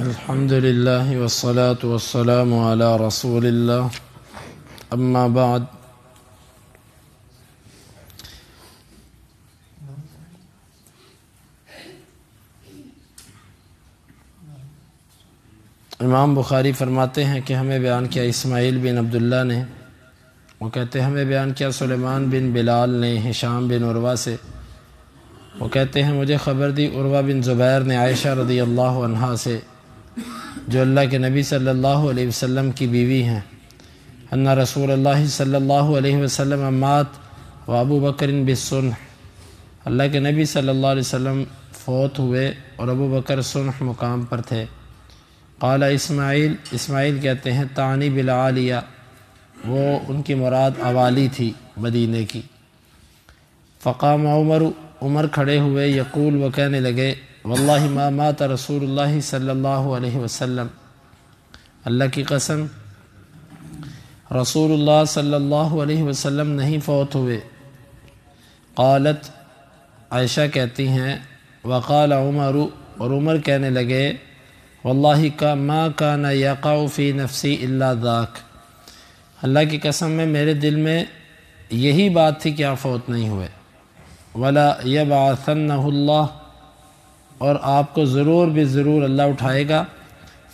الحمد للہ والصلاة والسلام علی رسول اللہ اما بعد۔ امام بخاری فرماتے ہیں کہ ہمیں بیان کیا اسماعیل بن عبداللہ نے، وہ کہتے ہیں ہمیں بیان کیا سلیمان بن بلال نے ہشام بن عروہ سے، وہ کہتے ہیں مجھے خبر دی عروہ بن زبیر نے عائشہ رضی اللہ عنہا سے جو اللہ کے نبی صلی اللہ علیہ وسلم کی بیوی ہیں، ان رسول اللہ صلی اللہ علیہ وسلم مات و ابو بکر بالصنح، اللہ کے نبی صلی اللہ علیہ وسلم فوت ہوئے اور ابو بکر صنح مقام پر تھے۔ قال اسماعیل کہتے ہیں تعنی بالعالیہ، وہ ان کی مراد عوالی تھی مدینے کی۔ فقام عمر کھڑے ہوئے، یقول وہ کہنے لگے واللہ ما مات رسول اللہ صلی اللہ علیہ وسلم، اللہ کی قسم رسول اللہ صلی اللہ علیہ وسلم نہیں فوت ہوئے۔ قالت عائشہ کہتی ہیں وقال عمر، اور عمر کہنے لگے واللہ کا ما کان یقع فی نفسی الا ذاک، اللہ کی قسم میں میرے دل میں یہی بات تھی کہ آپ فوت نہیں ہوئے۔ ولا یبعثنہ اللہ، اور آپ کو ضرور بھی ضرور اللہ اٹھائے گا۔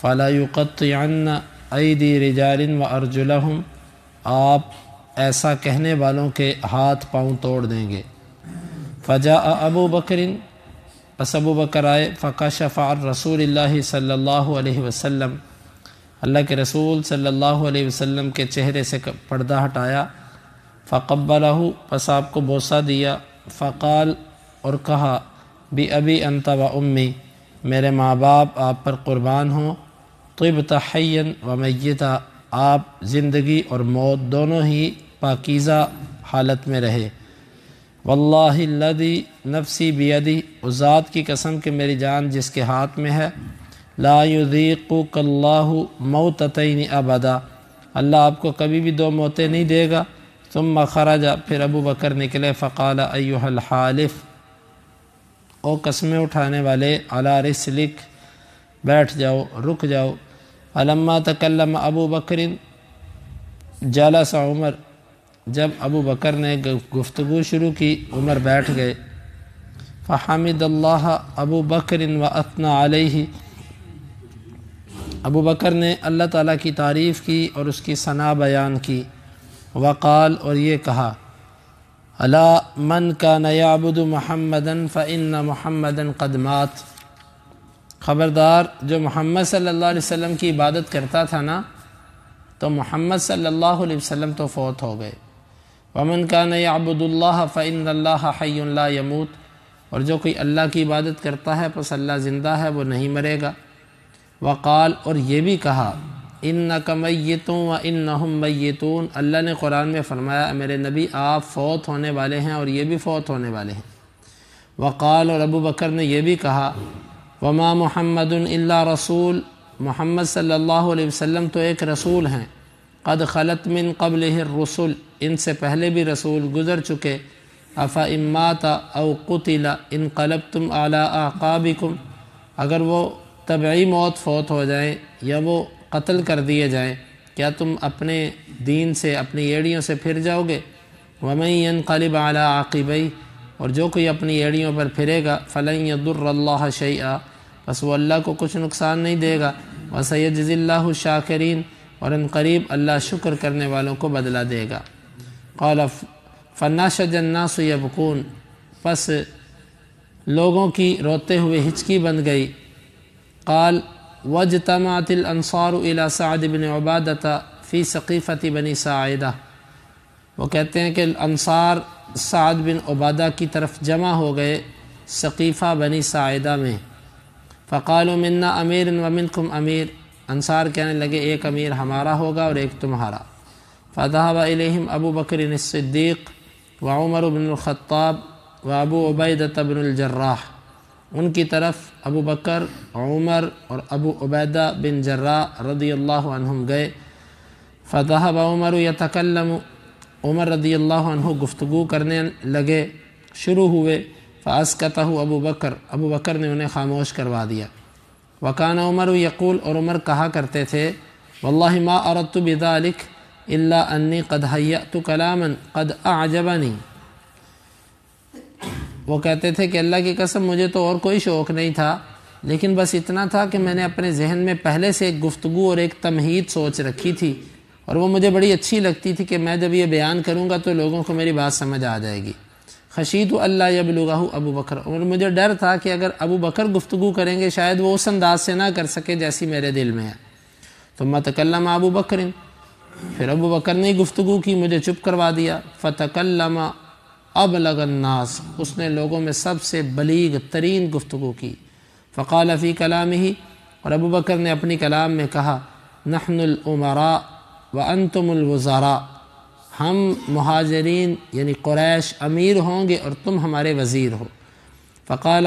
فلا یقطعن ایدی رجال وارجلہم، آپ ایسا کہنے والوں کے ہاتھ پاؤں توڑ دیں گے۔ فجاء ابو بکر، پس ابو بکر آئے، فکشف عن رسول اللہ صلی اللہ علیہ وسلم، اللہ کے رسول صلی اللہ علیہ وسلم کے چہرے سے پردہ ہٹایا۔ فقبلہ، پس آپ کو بوسہ دیا۔ فقال، اور کہا بِأَبِي أَنْتَ وَأُمِّي، میرے ماں باپ آپ پر قربان ہوں۔ طِبْتَ حَيًّا وَمَيِّتًا، آپ زندگی اور موت دونوں ہی پاکیزہ حالت میں رہے۔ واللہ الذی نفسی بیدی، اس ذات کی قسم کہ میری جان جس کے ہاتھ میں ہے، لا یذیقک اللہ موتتین ابدا، اللہ آپ کو کبھی بھی دو موتیں نہیں دے گا۔ ثم خرج، پھر ابو بکر نکلے۔ فقال ایھا الحالف، او قسمیں اٹھانے والے، علی رسلک، بیٹھ جاؤ، رک جاؤ۔ فلما تکلم ابو بکر جلس عمر، جب ابو بکر نے گفتگو شروع کی عمر بیٹھ گئے۔ فحمد اللہ ابو بکر واثنى علیہ، ابو بکر نے اللہ تعالیٰ کی تعریف کی اور اس کی ثنا بیان کی۔ وقال، اور یہ کہا الا من کان یعبد محمدا فإن محمدا قد مات، خبردار جو محمد صلی اللہ علیہ وسلم کی عبادت کرتا تھا نا، تو محمد صلی اللہ علیہ وسلم تو فوت ہو گئے۔ ومن کان یعبد اللہ فإن اللہ حی لا یموت، اور جو کوئی اللہ کی عبادت کرتا ہے پس اللہ زندہ ہے، وہ نہیں مرے گا۔ وقال، اور یہ بھی کہا انک میت وانہم میتون، اللہ نے قرآن میں فرمایا میرے نبی آپ فوت ہونے والے ہیں اور یہ بھی فوت ہونے والے ہیں۔ وقال، اور ابو بکر نے یہ بھی کہا وما محمد الا رسول، محمد صلی اللہ علیہ وسلم تو ایک رسول ہیں، قد خلت من قبلہ الرسل، ان سے پہلے بھی رسول گزر چکے۔ افإن مات او قتل انقلبتم علی اعقابکم، اگر وہ طبعی موت فوت ہو جائیں یا وہ قتل کر دیے جائیں، کیا تم اپنے دین سے، اپنی ایڑیوں سے پھر جاؤ گے؟ ومن ينقلب علی عاقبیہ، اور جو کوئی اپنی ایڑیوں پر پھرے گا، فلن یضر اللہ شیئا، بس وہ اللہ کو کچھ نقصان نہیں دے گا۔ وسیجزی اللہ الشاکرین، اور ان قریب اللہ شکر کرنے والوں کو بدلہ دے گا۔ قال فنشج الناس یبکون، پس لوگوں کی روتے ہوئے ہچکی بن گئی۔ قال واجتمعت الانصار الى سعد بن عبادہ فی سقیفۃ بنی ساعدہ، وہ کہتے ہیں کہ انصار سعد بن عبادہ کی طرف جمع ہو گئے سقیفہ بنی ساعدہ میں۔ فقالوا منا امیر ومنکم امیر، انصار کہنے لگے ایک امیر ہمارا ہوگا اور ایک تمہارا۔ فذهب الیہم ابو بکر الصدیق وعمر بن الخطاب وابو عبیدہ بن الجراح، ان کی طرف ابو بکر، عمر اور ابو عبیدہ بن جراح رضی اللہ عنہم گئے۔ فذهب عمر یتکلم، عمر رضی اللہ عنہ گفتگو کرنے لگے، شروع ہوئے۔ فاسکتہ ابو بکر نے انہیں خاموش کروا دیا۔ وکان عمر یقول، اور عمر کہا کرتے تھے واللہ ما اردت بذلک الا انی قد حیأت کلاما قد اعجبنی، وہ کہتے تھے کہ اللہ کی قسم مجھے تو اور کوئی شوق نہیں تھا، لیکن بس اتنا تھا کہ میں نے اپنے ذہن میں پہلے سے ایک گفتگو اور ایک تمہید سوچ رکھی تھی، اور وہ مجھے بڑی اچھی لگتی تھی کہ میں جب یہ بیان کروں گا تو لوگوں کو میری بات سمجھ آ جائے گی۔ خشیت اللہ یبلغہ ابو بکر، اور مجھے ڈر تھا کہ اگر ابو بکر گفتگو کریں گے شاید وہ اس انداز سے نہ کر سکے جیسی میرے دل میں ہے۔ ثم تکلم ابو بکر، پھر ابو بکر نے گفتگو کی، مجھے چپ کروا دیا۔ فتکلم ابلغ الناس، اس نے لوگوں میں سب سے بلیغ ترین گفتگو کی۔ فقال فی کلامہ، اور ابو بکر نے اپنی کلام میں کہا نحن الامراء وانتم الوزراء، ہم مہاجرین یعنی قریش امیر ہوں گے اور تم ہمارے وزیر ہو۔ فقال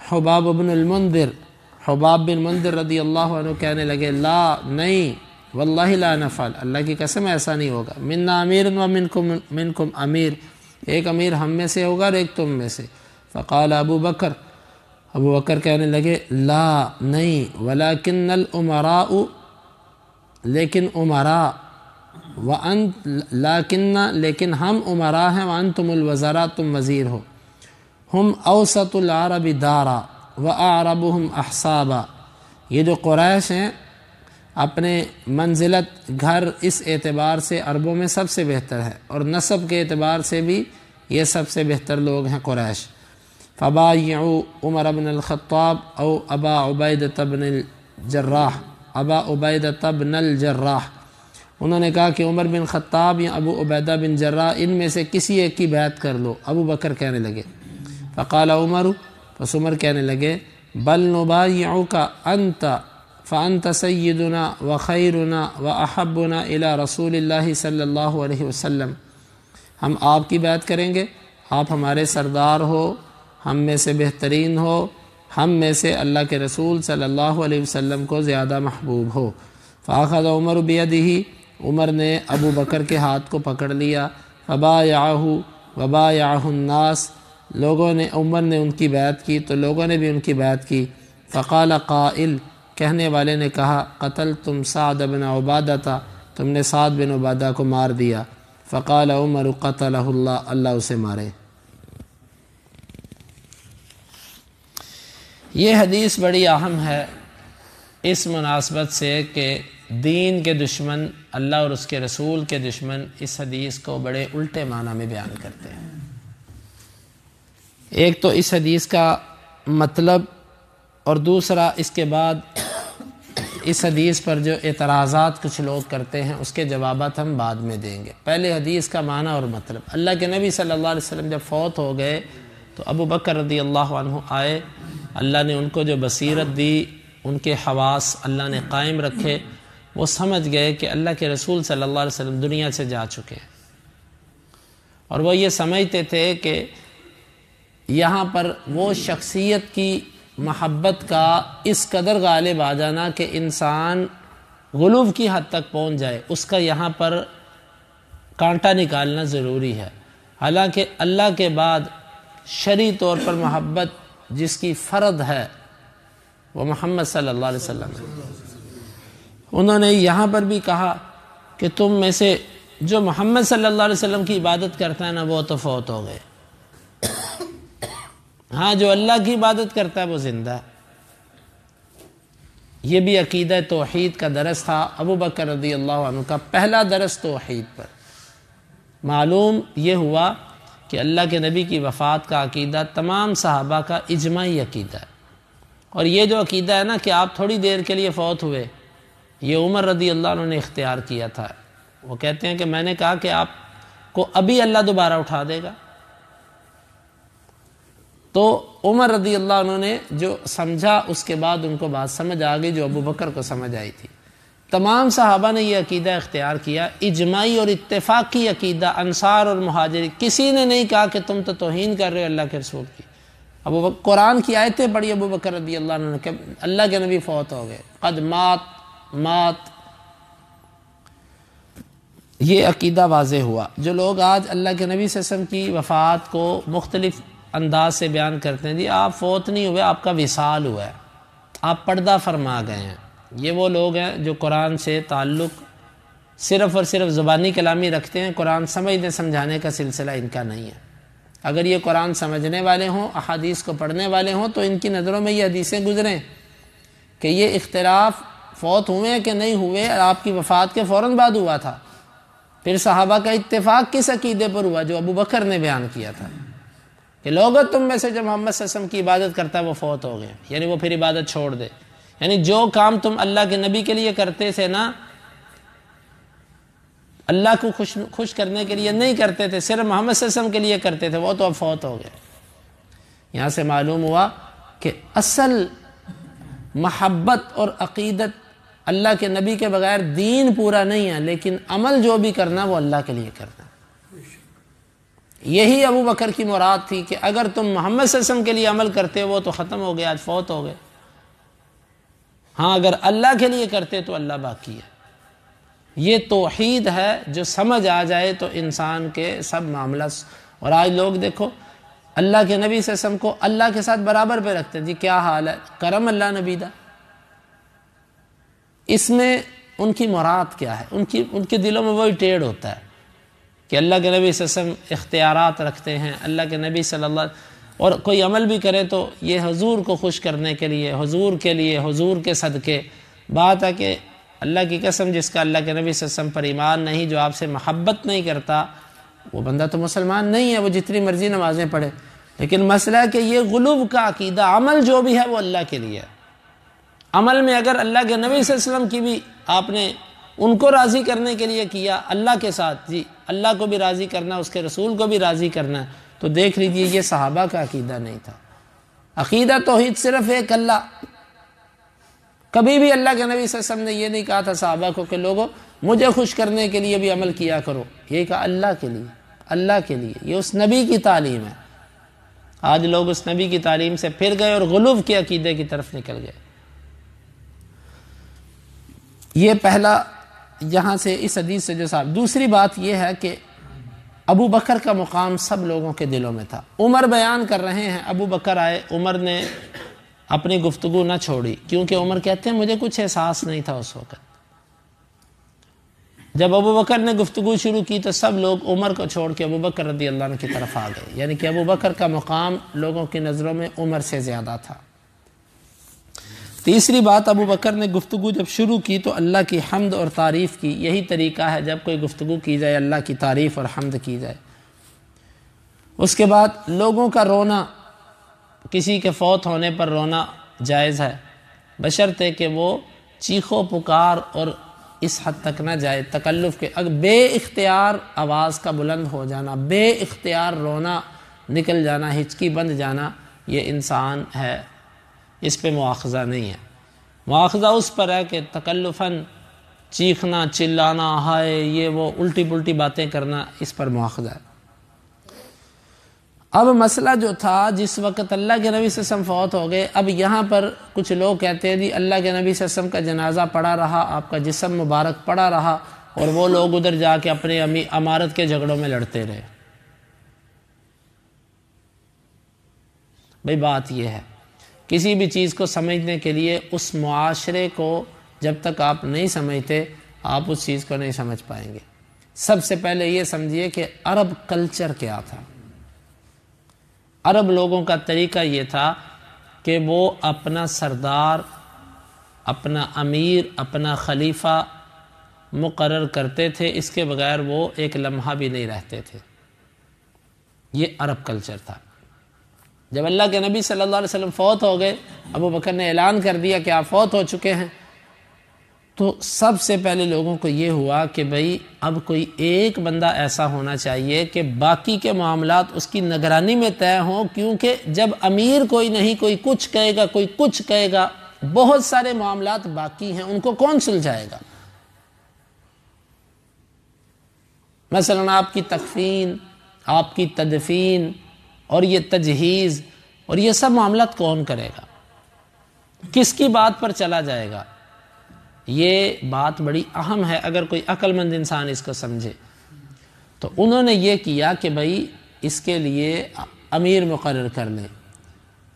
حباب بن المنذر، حباب بن منذر رضی اللہ عنہ کہنے لگے لا، نہیں، واللہ لا نفعل، اللہ کی قسم ایسا نہیں ہوگا، منا امیر و منکم امیر، ایک امیر ہم میں سے ہوگا اور ایک تم میں سے۔ فقال ابو بکر، ابو بکر کہنے لگے لا، نہیں، ولکن الامراء، لیکن امراء، لیکن ہم امراء ہیں، وانتم الوزراء، تم وزیر ہو۔ ہم اوسط العرب دارا واعربهم احسابا، یہ جو قریش ہیں اپنے منزلت گھر اس اعتبار سے عربوں میں سب سے بہتر ہے، اور نسب کے اعتبار سے بھی یہ سب سے بہتر لوگ ہیں قریش۔ فبایعوا عمر بن الخطاب او ابا عبیدۃ بن الجراح، ابا عبیدۃ بن الجراح، انہوں نے کہا کہ عمر بن خطاب یا ابو عبیدہ بن جراح، ان میں سے کسی ایک کی بیعت کر لو۔ ابو بکر کہنے لگے، فقال عمر، پس عمر کہنے لگے بل نبایعک انت فانت سیدنا وخیرنا واحبنا الی رسول اللہ صلی اللہ علیہ وسلم، ہم آپ کی بیعت کریں گے، آپ ہمارے سردار ہو، ہم میں سے بہترین ہو، ہم میں سے اللہ کے رسول صلی اللہ علیہ وسلم کو زیادہ محبوب ہو۔ فاخذ عمر بیدہ، عمر نے ابو بکر کے ہاتھ کو پکڑ لیا۔ فبایعہ وبایعہ الناس، لوگوں نے، عمر نے ان کی بیعت کی تو لوگوں نے بھی ان کی بیعت کی۔ فقال قائل، کہنے والے نے کہا قتلتم سعد بن عبادہ، تم نے سعد بن عبادہ کو مار دیا۔ فقال عمر قتلہ اللہ، اللہ اسے مارے۔ یہ حدیث بڑی اہم ہے اس مناسبت سے کہ دین کے دشمن، اللہ اور اس کے رسول کے دشمن اس حدیث کو بڑے الٹے معنی میں بیان کرتے ہیں۔ ایک تو اس حدیث کا مطلب، اور دوسرا اس کے بعد اس حدیث پر جو اعتراضات کچھ لوگ کرتے ہیں اس کے جوابات ہم بعد میں دیں گے۔ پہلے حدیث کا معنی اور مطلب۔ اللہ کے نبی صلی اللہ علیہ وسلم جب فوت ہو گئے تو ابو بکر رضی اللہ عنہ آئے، اللہ نے ان کو جو بصیرت دی، ان کے حواس اللہ نے قائم رکھے، وہ سمجھ گئے کہ اللہ کے رسول صلی اللہ علیہ وسلم دنیا سے جا چکے ہیں، اور وہ یہ سمجھتے تھے کہ یہاں پر وہ شخصیت کی محبت کا اس قدر غالب آ جانا کہ انسان غلو کی حد تک پہنچ جائے، اس کا یہاں پر کانٹا نکالنا ضروری ہے۔ حالانکہ اللہ کے بعد شرعی طور پر محبت جس کی فرض ہے وہ محمد صلی اللہ علیہ وسلم ہے۔ انہوں نے یہاں پر بھی کہا کہ تم میں سے جو محمد صلی اللہ علیہ وسلم کی عبادت کرتا ہے نا وہ تو فوت ہو گئے، ہاں جو اللہ کی عبادت کرتا ہے وہ زندہ ہے۔ یہ بھی عقیدہ توحید کا درس تھا ابو بکر رضی اللہ عنہ کا، پہلا درس توحید پر۔ معلوم یہ ہوا کہ اللہ کے نبی کی وفات کا عقیدہ تمام صحابہ کا اجماعی عقیدہ ہے، اور یہ جو عقیدہ ہے نا کہ آپ تھوڑی دیر کے لیے فوت ہوئے، یہ عمر رضی اللہ عنہ نے اختیار کیا تھا۔ وہ کہتے ہیں کہ میں نے کہا کہ آپ کو ابھی اللہ دوبارہ اٹھا دے گا، تو عمر رضی اللہ عنہ نے جو سمجھا اس کے بعد ان کو بات سمجھ آ گئی جو ابو بکر کو سمجھ آئی تھی۔ تمام صحابہ نے یہ عقیدہ اختیار کیا، اجماعی اور اتفاقی عقیدہ، انصار اور مہاجرین، کسی نے نہیں کہا کہ تم تو توہین کر رہے ہو اللہ کے رسول کی۔ ابو بکر قرآن کی آیتیں پڑھی ابو بکر رضی اللہ عنہ نے کہ اللہ کے نبی فوت ہو گئے، قد مات، یہ عقیدہ واضح ہوا۔ جو لوگ آج اللہ کے نبی صلی اللہ علیہ وسلم کی وفات کو مختلف انداز سے بیان کرتے ہیں، جی آپ فوت نہیں ہوئے، آپ کا وصال ہوا ہے، آپ پردہ فرما گئے ہیں۔ یہ وہ لوگ ہیں جو قرآن سے تعلق صرف اور صرف زبانی کلامی رکھتے ہیں، قرآن سمجھنے سمجھانے کا سلسلہ ان کا نہیں ہے۔ اگر یہ قرآن سمجھنے والے ہوں، احادیث کو پڑھنے والے ہوں، تو ان کی نظروں میں یہ حدیثیں گزریں کہ یہ اختلاف فوت ہوئے ہیں کہ نہیں ہوئے، آپ کی وفات کے فوراً بعد ہوا تھا۔ پھر صحابہ کا اتفاق کس عقیدے پر ہوا؟ جو ابو بکر نے بیان کیا تھا کہ لوگوں تم میں سے جو محمد صلی اللہ علیہ وسلم کی عبادت کرتا ہے وہ فوت ہو گئے، یعنی وہ پھر عبادت چھوڑ دے۔ یعنی جو کام تم اللہ کے نبی کے لیے کرتے تھے نا، اللہ کو خوش کرنے کے لیے نہیں کرتے تھے، صرف محمد صلی اللہ علیہ وسلم کے لیے کرتے تھے، وہ تو اب فوت ہو گئے۔ یہاں سے معلوم ہوا کہ اصل محبت اور عقیدت اللہ کے نبی کے بغیر دین پورا نہیں ہے، لیکن عمل جو بھی کرنا وہ اللہ کے لیے کرنا۔ یہی ابو بکر کی مراد تھی کہ اگر تم محمد صلی اللہ علیہ وسلم کے لیے عمل کرتے وہ تو ختم ہو گیا، آج فوت ہو گئے، ہاں اگر اللہ کے لیے کرتے تو اللہ باقی ہے۔ یہ توحید ہے جو سمجھ آ جائے تو انسان کے سب معاملہ۔ اور آج لوگ دیکھو اللہ کے نبی صلی اللہ علیہ وسلم کو اللہ کے ساتھ برابر پہ رکھتے ہیں، جی کیا حال ہے، کرم اللہ نبی دا۔ اس میں ان کی مراد کیا ہے؟ ان کے دلوں میں وہی ٹیڑھ ہوتا ہے کہ اللہ کے نبی صلی اللہ علیہ وسلم اختیارات رکھتے ہیں، اللہ کے نبی صلی اللہ علیہ وسلم، اور کوئی عمل بھی کرے تو یہ حضور کو خوش کرنے کے لیے، حضور کے لیے، حضور کے صدقے۔ بات ہے کہ اللہ کی قسم جس کا اللہ کے نبی صلی اللہ علیہ وسلم پر ایمان نہیں، جو آپ سے محبت نہیں کرتا، وہ بندہ تو مسلمان نہیں ہے، وہ جتنی مرضی نمازیں پڑھے۔ لیکن مسئلہ ہے کہ یہ غلو کا عقیدہ، عمل جو بھی ہے وہ اللہ کے لیے ہے۔ عمل میں اگر اللہ کے نبی صلی اللہ علیہ وسلم کی بھی آپ نے ان کو راضی کرنے کے لیے کیا اللہ کے ساتھ، جی اللہ کو بھی راضی کرنا، اس کے رسول کو بھی راضی کرنا ہے، تو دیکھ لیجئے یہ صحابہ کا عقیدہ نہیں تھا۔ عقیدہ توحید صرف ایک اللہ۔ کبھی بھی اللہ کے نبی صلی اللہ علیہ وسلم نے یہ نہیں کہا تھا صحابہ کو کہ لوگوں مجھے خوش کرنے کے لیے بھی عمل کیا کرو، یہ کہا اللہ کے لیے، اللہ کے لیے۔ یہ اس نبی کی تعلیم ہے۔ آج لوگ اس نبی کی تعلیم سے پھر گئے اور غلو کے عقیدے کی طرف نکل گئے۔ یہ پہلا یہاں سے اس حدیث سے جو صاحب۔ دوسری بات یہ ہے کہ ابو بکر کا مقام سب لوگوں کے دلوں میں تھا۔ عمر بیان کر رہے ہیں، ابو بکر آئے، عمر نے اپنی گفتگو نہ چھوڑی، کیونکہ عمر کہتے ہیں مجھے کچھ احساس نہیں تھا اس وقت۔ جب ابو بکر نے گفتگو شروع کی تو سب لوگ عمر کو چھوڑ کے ابو بکر رضی اللہ عنہ کی طرف آ گئے، یعنی کہ ابو بکر کا مقام لوگوں کی نظروں میں عمر سے زیادہ تھا۔ تیسری بات، ابو بکر نے گفتگو جب شروع کی تو اللہ کی حمد اور تعریف کی۔ یہی طریقہ ہے جب کوئی گفتگو کی جائے اللہ کی تعریف اور حمد کی جائے۔ اس کے بعد لوگوں کا رونا، کسی کے فوت ہونے پر رونا جائز ہے، بشرطے کہ وہ چیخو پکار اور اس حد تک نہ جائے تکلف کے، اگر بے اختیار آواز کا بلند ہو جانا، بے اختیار رونا نکل جانا، ہچکی بند جانا، یہ انسان ہے، اس پہ مواخذہ نہیں ہے۔ مواخذہ اس پر ہے کہ تکلفاً چیخنا، چلانا، ہائے یہ وہ الٹی پلٹی باتیں کرنا، اس پر مواخذہ ہے۔ اب مسئلہ جو تھا جس وقت اللہ کے نبی صلی اللہ علیہ وسلم فوت ہو گئے، اب یہاں پر کچھ لوگ کہتے ہیں جی اللہ کے نبی صلی اللہ علیہ وسلم کا جنازہ پڑا رہا، آپ کا جسم مبارک پڑا رہا، اور وہ لوگ ادھر جا کے اپنے امارت کے جھگڑوں میں لڑتے رہے۔ بھئی بات یہ ہے، کسی بھی چیز کو سمجھنے کے لیے اس معاشرے کو جب تک آپ نہیں سمجھتے آپ اس چیز کو نہیں سمجھ پائیں گے۔ سب سے پہلے یہ سمجھیے کہ عرب کلچر کیا تھا۔ عرب لوگوں کا طریقہ یہ تھا کہ وہ اپنا سردار، اپنا امیر، اپنا خلیفہ مقرر کرتے تھے، اس کے بغیر وہ ایک لمحہ بھی نہیں رہتے تھے۔ یہ عرب کلچر تھا۔ جب اللہ کے نبی صلی اللہ علیہ وسلم فوت ہو گئے، ابو بکر نے اعلان کر دیا کہ آپ فوت ہو چکے ہیں، تو سب سے پہلے لوگوں کو یہ ہوا کہ بھئی اب کوئی ایک بندہ ایسا ہونا چاہیے کہ باقی کے معاملات اس کی نگرانی میں طے ہوں، کیونکہ جب امیر کوئی نہیں، کوئی کچھ کہے گا، کوئی کچھ کہے گا، بہت سارے معاملات باقی ہیں، ان کو کون سلجھائے گا؟ مثلا آپ کی تکفین، آپ کی تدفین اور یہ تجہیز اور یہ سب معاملات کون کرے گا؟ کس کی بات پر چلا جائے گا؟ یہ بات بڑی اہم ہے، اگر کوئی عقل مند انسان اس کو سمجھے۔ تو انہوں نے یہ کیا کہ بھئی اس کے لیے امیر مقرر کر لیں،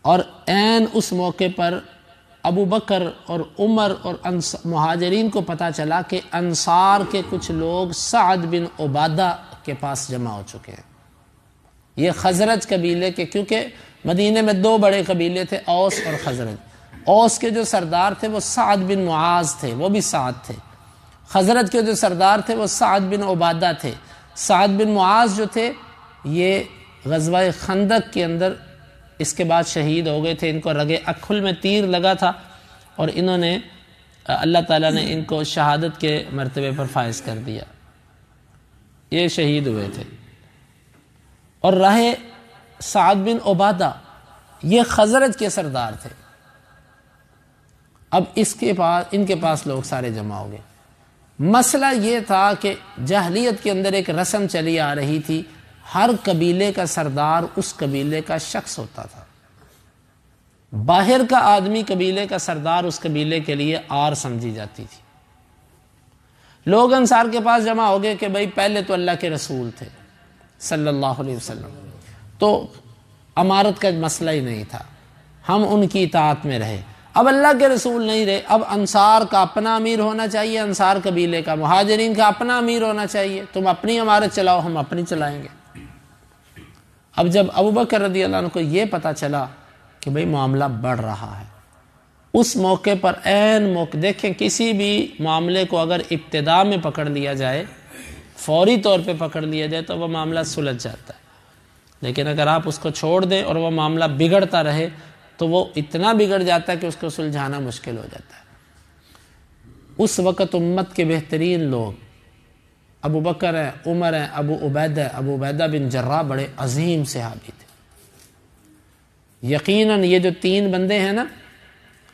اور عین اس موقع پر ابو بکر اور عمر اور مہاجرین کو پتہ چلا کہ انصار کے کچھ لوگ سعد بن عبادہ کے پاس جمع ہو چکے ہیں، یہ خزرج قبیلے کے، کیونکہ مدینے میں دو بڑے قبیلے تھے، اوس اور خزرج۔ اوس کے جو سردار تھے وہ سعد بن معاذ تھے، وہ بھی سعد تھے۔ خزرج کے جو سردار تھے وہ سعد بن عبادہ تھے۔ سعد بن معاذ جو تھے یہ غزوہ خندق کے اندر اس کے بعد شہید ہو گئے تھے، ان کو رگِ اکھل میں تیر لگا تھا اور انہوں نے اللہ تعالیٰ نے ان کو شہادت کے مرتبے پر فائز کر دیا، یہ شہید ہوئے تھے۔ اور رہے سعد بن عبادہ، یہ خزرج کے سردار تھے۔ اب ان کے پاس لوگ سارے جمع ہو گئے۔ مسئلہ یہ تھا کہ جاہلیت کے اندر ایک رسم چلی آ رہی تھی، ہر قبیلے کا سردار اس قبیلے کا شخص ہوتا تھا، باہر کا آدمی قبیلے کا سردار اس قبیلے کے لیے آر سمجھی جاتی تھی۔ لوگ انصار کے پاس جمع ہو گئے کہ بھئی پہلے تو اللہ کے رسول تھے صلی اللہ علیہ وسلم، تو امارت کا مسئلہ ہی نہیں تھا، ہم ان کی اطاعت میں رہے۔ اب اللہ کے رسول نہیں رہے، اب انصار کا اپنا امیر ہونا چاہیے، انصار قبیلے کا، مہاجرین کا اپنا امیر ہونا چاہیے، تم اپنی امارت چلاؤ، ہم اپنی چلائیں گے۔ اب جب ابو بکر رضی اللہ عنہ کو یہ پتہ چلا کہ بھئی معاملہ بڑھ رہا ہے، اس موقع پر عین موقع، دیکھیں کسی بھی معاملے کو اگر ابتدا میں پکڑ لیا جائے، فوری طور پہ پکڑ لیا جائے تو وہ معاملہ سلجھ جاتا ہے، لیکن اگر آپ اس کو چھوڑ دیں اور وہ معاملہ بگڑتا رہے تو وہ اتنا بگڑ جاتا ہے کہ اس کو سلجھانا مشکل ہو جاتا ہے۔ اس وقت امت کے بہترین لوگ ابو بکر ہیں، عمر ہیں، ابو عبیدہ بن جراح بڑے عظیم صحابی تھے۔ یقیناً یہ جو تین بندے ہیں نا،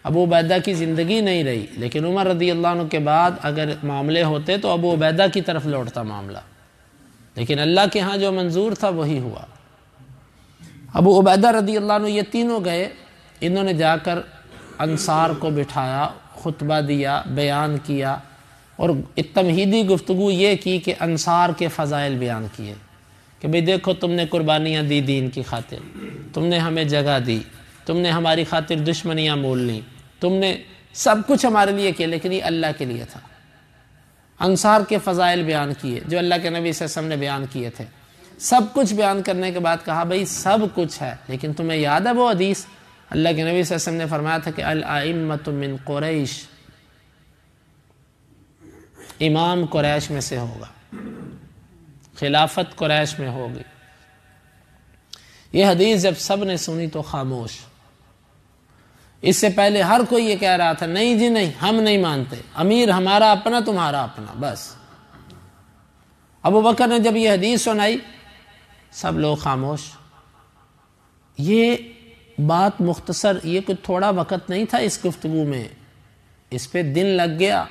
ابو عبیدہ کی زندگی نہیں رہی، لیکن عمر رضی اللہ عنہ کے بعد اگر معاملے ہوتے تو ابو عبیدہ کی طرف لوٹتا معاملہ، لیکن اللہ کے ہاں جو منظور تھا وہی ہوا۔ ابو عبیدہ رضی اللہ عنہ یہ تینوں گئے، انہوں نے جا کر انصار کو بٹھایا، خطبہ دیا، بیان کیا، اور تمہیدی گفتگو یہ کی کہ انصار کے فضائل بیان کیے کہ بھئی دیکھو تم نے قربانیاں دی دین کی خاطر، تم نے ہمیں جگہ دی، تم نے ہماری خاطر دشمنیاں مول لیں، تم نے سب کچھ ہمارے لیے کیا، لیکن یہ اللہ کے لیے تھا۔ انصار کے فضائل بیان کیے جو اللہ کے نبی صلی اللہ علیہ وسلم نے بیان کیے تھے، سب کچھ بیان کرنے کے بعد کہا بھئی سب کچھ ہے، لیکن تمہیں یاد ہے وہ حدیث اللہ کے نبی صلی اللہ علیہ وسلم نے فرمایا تھا کہ الائمۃ من قریش، امام قریش میں سے ہوگا، خلافت قریش میں ہوگی۔ یہ حدیث جب سب نے سنی تو خاموش۔ اس سے پہلے ہر کوئی یہ کہہ رہا تھا نہیں جی نہیں، ہم نہیں مانتے، امیر ہمارا اپنا تمہارا اپنا، بس۔ ابو بکر نے جب یہ حدیث سنائی سب لوگ خاموش۔ یہ بات مختصر، یہ کوئی تھوڑا وقت نہیں تھا اس گفتگو میں، اس پہ دن لگ گیا۔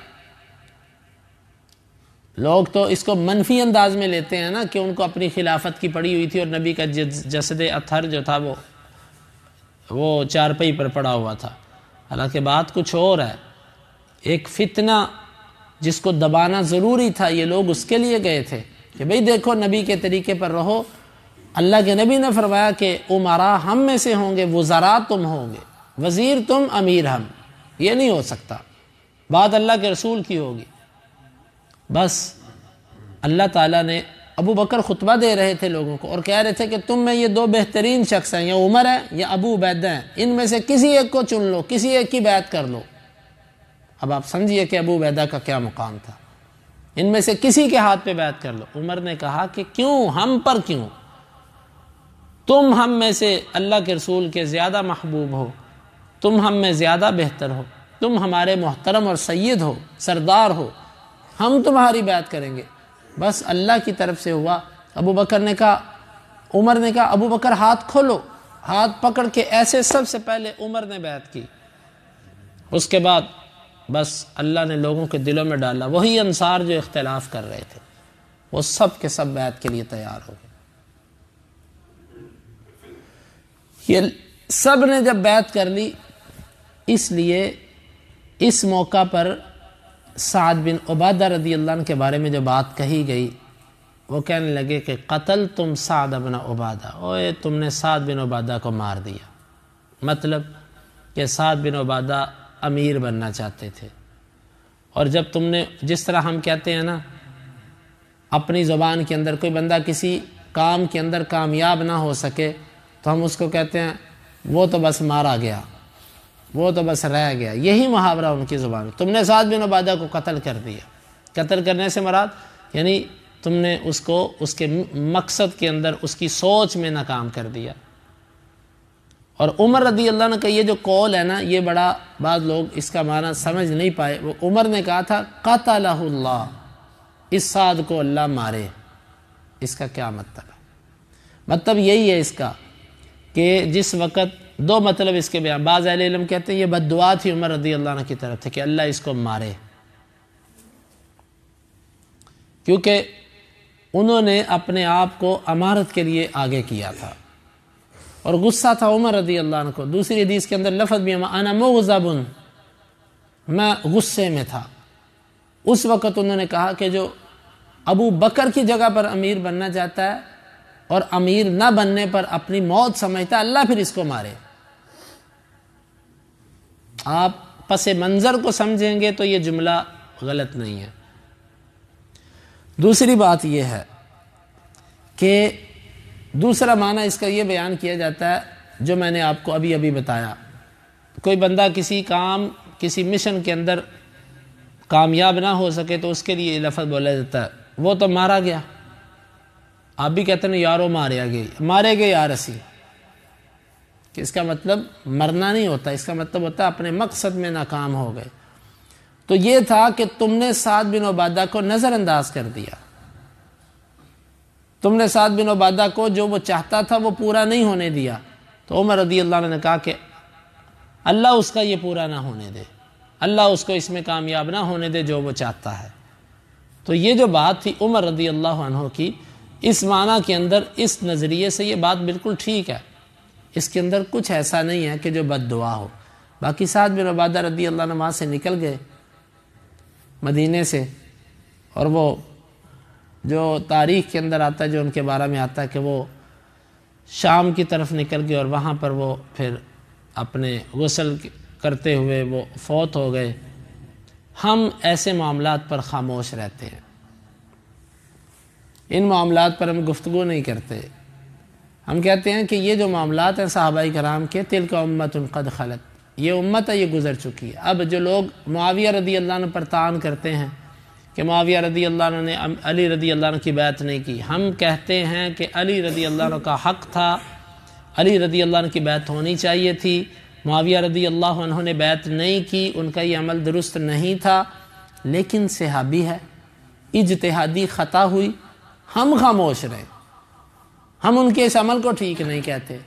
لوگ تو اس کو منفی انداز میں لیتے ہیں نا کہ ان کو اپنی خلافت کی پڑی ہوئی تھی اور نبی کا جسد اطہر جو تھا وہ چارپائی پر پڑا ہوا تھا، حالانکہ بات کچھ اور ہے۔ ایک فتنہ جس کو دبانا ضروری تھا، یہ لوگ اس کے لیے گئے تھے کہ بھئی دیکھو نبی کے طریقے پر رہو، اللہ کے نبی نے فرمایا کہ امراء ہم میں سے ہوں گے، وزراء تم ہوں گے، وزیر تم، امیر ہم، یہ نہیں ہو سکتا، بات اللہ کے رسول کی ہوگی۔ بس اللہ تعالیٰ نے، ابو بکر خطبہ دے رہے تھے لوگوں کو اور کہہ رہے تھے کہ تم میں یہ دو بہترین شخص ہیں، یا عمر ہیں یا ابو عبیدہ ہیں، ان میں سے کسی ایک کو چن لو، کسی ایک کی بیعت کر لو۔ اب آپ سمجھیے کہ ابو عبیدہ کا کیا مقام تھا، ان میں سے کسی کے ہاتھ پہ بیعت کر لو۔ عمر نے کہا کہ کیوں، ہم پر کیوں، تم ہم میں سے اللہ کے رسول کے زیادہ محبوب ہو، تم ہم میں زیادہ بہتر ہو، تم ہمارے محترم اور سید ہو، سردار ہو، ہم تمہاری بیعت کریں گے۔ بس اللہ کی طرف سے ہوا۔ ابو بکر نے کہا، عمر نے کہا ابو بکر ہاتھ کھولو، ہاتھ پکڑ کے ایسے سب سے پہلے عمر نے بیعت کی۔ اس کے بعد بس اللہ نے لوگوں کے دلوں میں ڈالا، وہی انصار جو اختلاف کر رہے تھے وہ سب کے سب بیعت کے لیے تیار ہو گئے۔ یہ سب نے جب بیعت کر لی، اس لیے اس موقع پر سعد بن عبادہ رضی اللہ عنہ کے بارے میں جو بات کہی گئی، وہ کہنے لگے کہ قتل تم سعد بن عبادہ، اوے تم نے سعد بن عبادہ کو مار دیا۔ مطلب کہ سعد بن عبادہ امیر بننا چاہتے تھے۔ اور جب تم نے جس طرح ہم کہتے ہیں نا اپنی زبان کے اندر کوئی بندہ کسی کام کے اندر کامیاب نہ ہو سکے تو ہم اس کو کہتے ہیں وہ تو بس مارا گیا، وہ تو بس رہ گیا۔ یہی محاورہ ان کی زبان میں۔ تم نے سعد بن عبادہ کو قتل کر دیا۔ قتل کرنے سے مراد یعنی تم نے اس کو اس کے مقصد کے اندر اس کی سوچ میں ناکام کر دیا۔ اور عمر رضی اللہ عنہ کا یہ جو قول ہے نا، یہ بڑا بعض لوگ اس کا معنی سمجھ نہیں پائے۔ وہ عمر نے کہا تھا قتلہ اللہ، اس سعد کو اللہ مارے۔ اس کا کیا مطلب ہے؟ مطلب یہی ہے اس کا کہ جس وقت دو مطلب اس کے بیان، بعض اہل علم کہتے ہیں یہ بد دعا تھی عمر رضی اللہ عنہ کی طرف سے کہ اللہ اس کو مارے، کیونکہ انہوں نے اپنے آپ کو امارت کے لیے آگے کیا تھا اور غصہ تھا عمر رضی اللہ عنہ کو۔ دوسری حدیث کے اندر لفظ بھی انا مغضب، میں غصے میں تھا۔ اس وقت انہوں نے کہا کہ جو ابو بکر کی جگہ پر امیر بننا چاہتا ہے اور امیر نہ بننے پر اپنی موت سمجھتا ہے، اللہ پھر اس کو مارے۔ آپ پس منظر کو سمجھیں گے تو یہ جملہ غلط نہیں ہے۔ دوسری بات یہ ہے کہ دوسرا معنی اس کا یہ بیان کیا جاتا ہے جو میں نے آپ کو ابھی بتایا، کوئی بندہ کسی کام کسی مشن کے اندر کامیاب نہ ہو سکے تو اس کے لیے یہ لفظ بولا جاتا ہے وہ تو مارا گیا۔ آپ بھی کہتے ہیں یارو مارے گئے یار اسی، کہ اس کا مطلب مرنا نہیں ہوتا، اس کا مطلب ہوتا ہے اپنے مقصد میں ناکام ہو گئے۔ تو یہ تھا کہ تم نے سعد بن عبادہ کو نظر انداز کر دیا، تم نے سعد بن عبادہ کو جو وہ چاہتا تھا وہ پورا نہیں ہونے دیا۔ تو عمر رضی اللہ عنہ نے کہا کہ اللہ اس کا یہ پورا نہ ہونے دے، اللہ اس کو اس میں کامیاب نہ ہونے دے جو وہ چاہتا ہے۔ تو یہ جو بات تھی عمر رضی اللہ عنہ کی، اس معنی کے اندر اس نظریے سے یہ بات بالکل ٹھیک ہے، اس کے اندر کچھ ایسا نہیں ہے کہ جو بد دعا ہو۔ باقی سعد بن عبادہ رضی اللہ عنہ وہاں سے نکل گئے مدینے سے، اور وہ جو تاریخ کے اندر آتا ہے جو ان کے بارے میں آتا ہے کہ وہ شام کی طرف نکل گئے اور وہاں پر وہ پھر اپنے غسل کرتے ہوئے وہ فوت ہو گئے۔ ہم ایسے معاملات پر خاموش رہتے ہیں، ان معاملات پر ہم گفتگو نہیں کرتے۔ ہم کہتے ہیں کہ یہ جو معاملات ہیں صحابہ کرام کے، تلک امت قد خلت، یہ امت ہے، یہ گزر چکی ہے۔ اب جو لوگ معاویہ رضی اللہ عنہ پر طعن کرتے ہیں کہ معاویہ رضی اللہ عنہ نے علی رضی اللہ عنہ کی بیعت نہیں کی، ہم کہتے ہیں کہ علی رضی اللہ عنہ کا حق تھا، علی رضی اللہ عنہ کی بیعت ہونی چاہیے تھی۔ معاویہ رضی اللہ عنہ نے بیعت نہیں کی، ان کا یہ عمل درست نہیں تھا، لیکن صحابی ہے، اجتہادی خطا ہوئی، ہم خاموش رہے، ہم ان کے اس عمل کو ٹھیک نہیں کہتے۔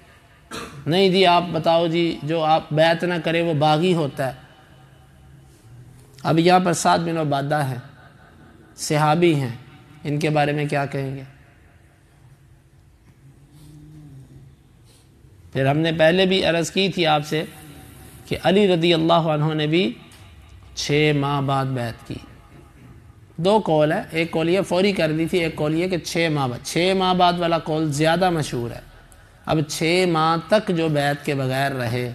نہیں جی آپ بتاؤ جی جو آپ بیعت نہ کرے وہ باغی ہوتا ہے۔ اب یہاں پر سعد بن عبادہ ہیں، صحابی ہیں، ان کے بارے میں کیا کہیں گے؟ پھر ہم نے پہلے بھی عرض کی تھی آپ سے کہ علی رضی اللہ عنہ نے بھی 6 ماہ بعد بیعت کی۔ 2 قول ہے، ایک قول یہ فوری کر دی تھی، ایک قول یہ کہ 6 ماہ بعد والا قول زیادہ مشہور ہے۔ اب 6 ماہ تک جو بیعت کے بغیر رہے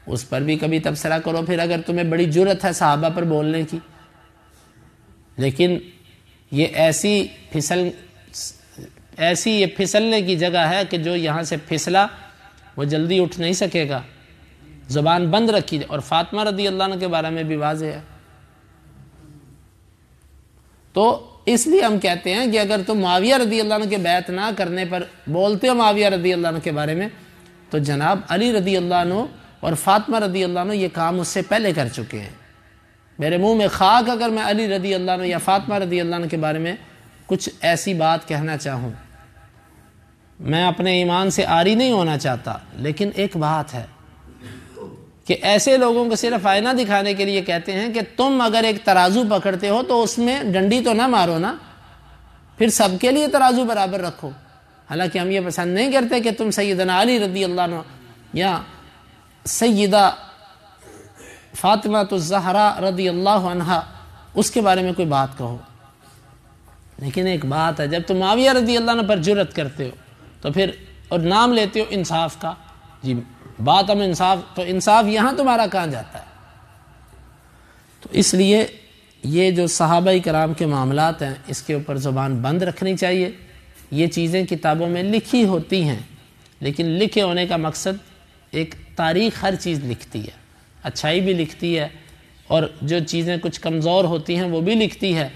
اس پر بھی کبھی تبصرہ کرو پھر اگر تمہیں بڑی جرأت ہے صحابہ پر بولنے کی، لیکن یہ ایسی یہ پھسلنے کی جگہ ہے کہ جو یہاں سے پھسلا وہ جلدی اٹھ نہیں سکے گا، زبان بند رکھی جائے۔ اور فاطمہ رضی اللہ عنہ کے بارے میں بھی واضح ہے۔ تو اس لیے ہم کہتے ہیں کہ اگر تم معاویہ رضی اللہ عنہ کے بیعت نہ کرنے پر بولتے ہو معاویہ رضی اللہ عنہ کے بارے میں، تو جناب علی رضی اللہ عنہ اور فاطمہ رضی اللہ عنہ یہ کام اس سے پہلے کر چکے ہیں۔ میرے منہ میں خاک اگر میں علی رضی اللہ عنہ یا فاطمہ رضی اللہ عنہ کے بارے میں کچھ ایسی بات کہنا چاہوں، میں اپنے ایمان سے عاری نہیں ہونا چاہتا، لیکن ایک بات ہے کہ ایسے لوگوں کو صرف آئینہ دکھانے کے لیے کہتے ہیں کہ تم اگر ایک ترازو پکڑتے ہو تو اس میں ڈنڈی تو نہ مارو نا، پھر سب کے لیے ترازو برابر رکھو۔ حالانکہ ہم یہ پسند نہیں کرتے کہ تم سیدنا علی رضی اللہ عنہ یا سیدہ فاطمہ الزہرا رضی اللہ عنہ اس کے بارے میں کوئی بات کہو، لیکن ایک بات ہے جب تم معاویہ رضی اللہ عنہ پر جرأت کرتے ہو تو پھر اور نام لیتے ہو انصاف کا، جی بات ہم انصاف، تو انصاف یہاں تمہارا کہاں جاتا ہے؟ تو اس لیے یہ جو صحابہ کرام کے معاملات ہیں اس کے اوپر زبان بند رکھنی چاہیے۔ یہ چیزیں کتابوں میں لکھی ہوتی ہیں، لیکن لکھے ہونے کا مقصد ایک تاریخ ہر چیز لکھتی ہے، اچھائی بھی لکھتی ہے اور جو چیزیں کچھ کمزور ہوتی ہیں وہ بھی لکھتی ہے،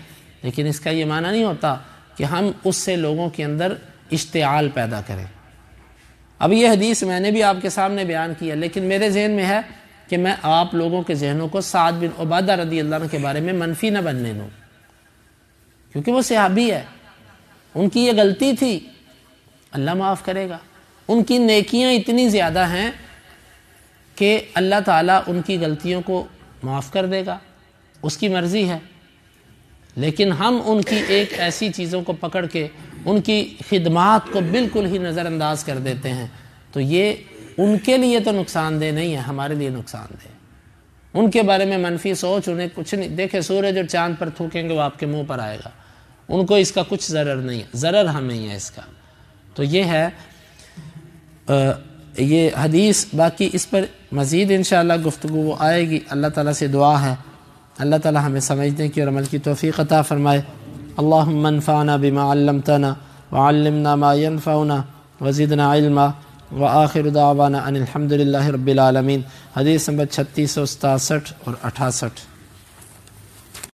لیکن اس کا یہ معنی نہیں ہوتا کہ ہم اس سے لوگوں کے اندر اشتعال پیدا کریں۔ اب یہ حدیث میں نے بھی آپ کے سامنے بیان کیا، لیکن میرے ذہن میں ہے کہ میں آپ لوگوں کے ذہنوں کو سعد بن عبادہ رضی اللہ عنہ کے بارے میں منفی نہ بننے دوں، کیونکہ وہ صحابی ہے، ان کی یہ غلطی تھی، اللہ معاف کرے گا، ان کی نیکیاں اتنی زیادہ ہیں کہ اللہ تعالیٰ ان کی غلطیوں کو معاف کر دے گا، اس کی مرضی ہے، لیکن ہم ان کی ایک ایسی چیزوں کو پکڑ کے ان کی خدمات کو بالکل ہی نظر انداز کر دیتے ہیں، تو یہ ان کے لیے تو نقصان دہ نہیں ہے، ہمارے لیے نقصان دہ۔ ان کے بارے میں منفی سوچ انہیں کچھ نہیں، دیکھیں سورج اور چاند پر تھوکیں گے وہ آپ کے منہ پر آئے گا، ان کو اس کا کچھ ضرر نہیں ہے، ضرر ہمیں ہی ہے اس کا۔ تو یہ ہے یہ حدیث، باقی اس پر مزید انشاءاللہ گفتگو وہ آئے گی۔ اللہ تعالیٰ سے دعا ہے اللہ تعالیٰ ہمیں سمجھنے کی اور عمل کی توفیق عطا فرمائے۔ اللہم انفعنا بما علمتنا وعلمنا ما ينفعنا وزدنا علما وآخر دعوانا ان الحمد للہ رب العالمین۔ حدیث نمبر 3667 اور 68۔